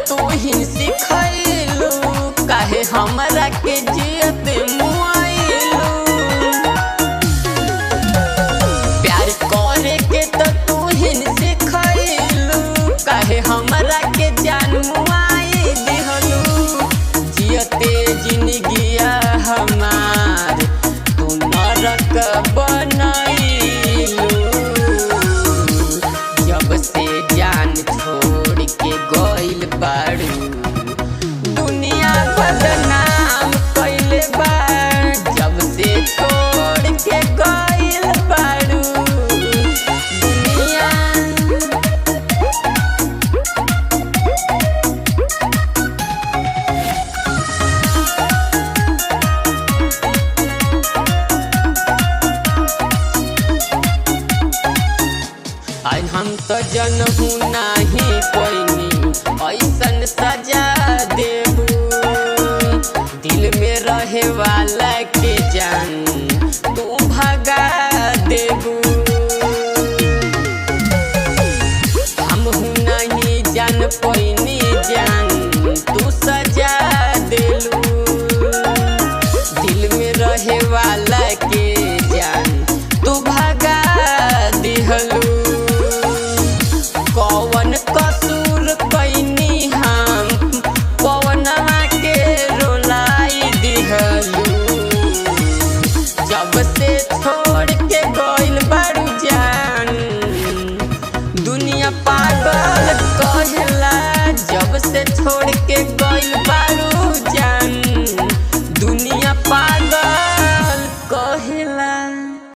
तू ही सिखैलू, काहे हमरा के जियत मुआइलू। प्यार करे के तो तू ही सिखैलू, काहे हमरा के जान मुआई दिहलू। जियते जिंदगिया हमार तू नरक बनैलू। जब से जान छोड़ के गइल बाड़ू, दुनिया बदनाम कइले बा। जब से छोड़ के गइल बाड़ू दुनिया। आज हम तो जनहू नाही कोइनी ऐसन सजा देबू। दिल में रहे वाला के जान तू भगा देबू। हमहू नहीं जान पैनी जान तू सजा देलू। दिल में रहे वाला के जान तू भगा दिहलू। कौन कसूर कैनी हम पवनवा के रोलाई दिहलू। जब से